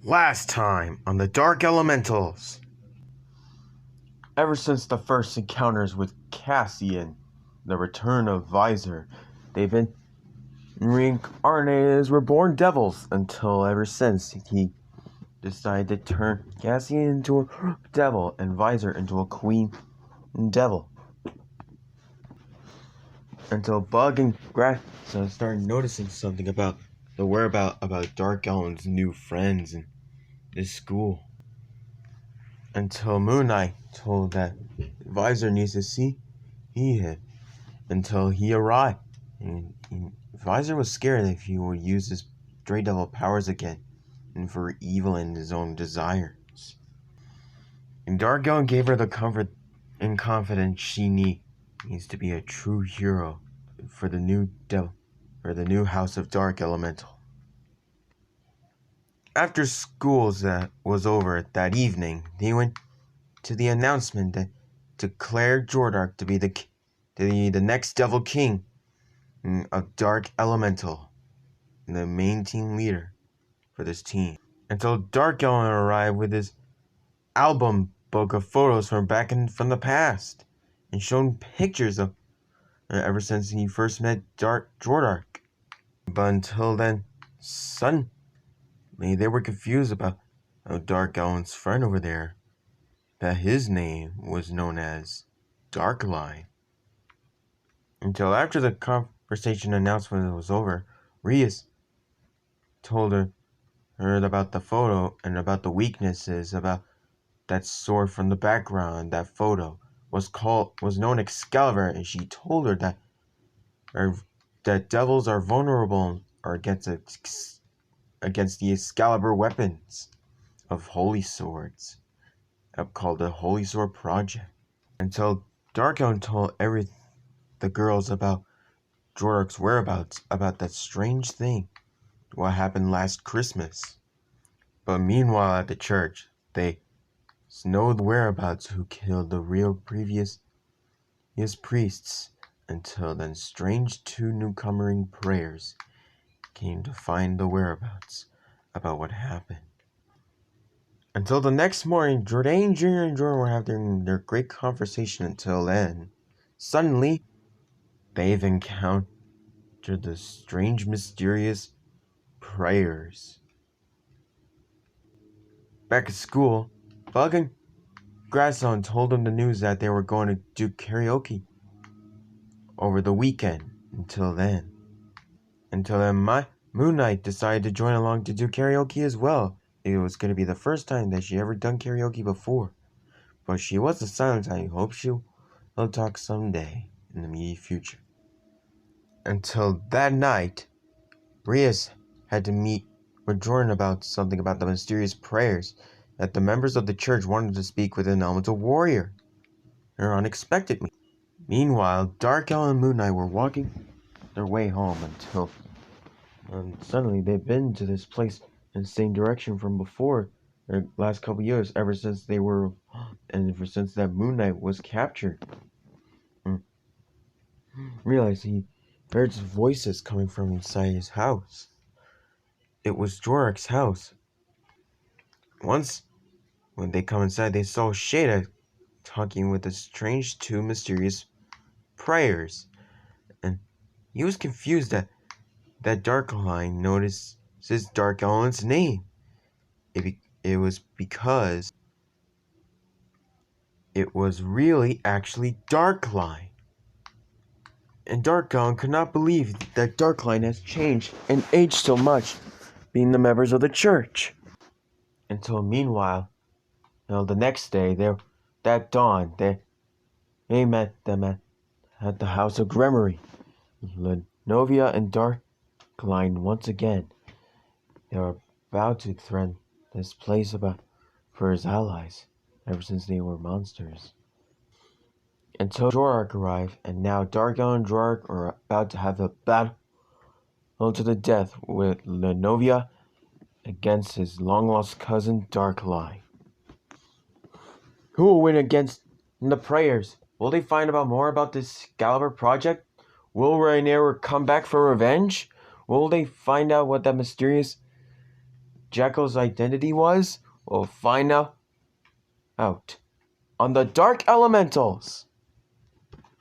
Last time on the Dark Elementals. Ever since the first encounters with Cassie and the return of Visor, they've been reincarnated as reborn devils until ever since he decided to turn Cassie into a devil and Visor into a queen devil. Until Bug and Grass started noticing something about the whereabouts about Dark Ellen's new friends in this school. Until Moon Knight told that Visor needs to see him until he arrived. And Visor was scared if he would use his Stray Devil powers again and for evil and his own desires. And Dark Ellen gave her the comfort and confidence she needs to be a true hero for the new devil, for the new House of Dark Elemental. After school was over that evening, they went to the announcement that declared Jordark to be the next Devil King of Dark Elemental, and the main team leader for this team. Until Dark Ellen arrived with his album book of photos from the past, and shown pictures of ever since he first met Jordark. But until then, suddenly they were confused about Dark Ellen's friend over there, that his name was known as Darkline. Until after the conversation announcement was over, Rias told her about the photo and about the weaknesses about that sword from the background. That photo was known Excalibur, and she told her that devils are vulnerable against the Excalibur weapons of holy swords, called the Holy Sword Project. Until Dark Ellen told the girls about Jordark's whereabouts, about that strange thing, what happened last Christmas. But meanwhile at the church, they know the whereabouts who killed the real previous priests. Until then, strange two newcomering prayers came to find the whereabouts about what happened. Until the next morning, Jordan Jr. and Jordan were having their great conversation. Until then, suddenly, they've encountered the strange, mysterious prayers. Back at school, Bug and Grasshopper told them the news that they were going to do karaoke over the weekend. Until then, Moon Knight decided to join along to do karaoke as well. It was going to be the first time that she ever done karaoke before. But she was a silent type. I hope she'll talk someday in the immediate future. Until that night, Rias had to meet with Jordan about something about the mysterious prayers that the members of the church wanted to speak with an elemental warrior. Unexpectedly. Meanwhile, Dark Ellen and Moon Knight were walking their way home until suddenly they've been to this place in the same direction from before the last couple years, ever since since that Moon Knight was captured. Realized he heard voices coming from inside his house. It was Jordark's house. Once, when they come inside, they saw Shada talking with the strange two mysterious prayers, and he was confused that Darkline notices Dark Ellen's name. It was because it was really actually Darkline. And Dark Ellen could not believe that Darkline has changed and aged so much, being the members of the church. Until meanwhile, the next day, that dawn, they met them at the House of Gremory. Lenovia and Darkline once again. They were about to threaten this place for his allies, ever since they were monsters. Until Jordark arrived, and now Dark Ellen and Jordark are about to have a battle to the death with Lenovia against his long-lost cousin Darkline. Who will win against the prayers? Will they find out more about this Excalibur project? Will Rhaenyra come back for revenge? Will they find out what that mysterious Jekyll's identity was? We'll find out on the Dark Elementals.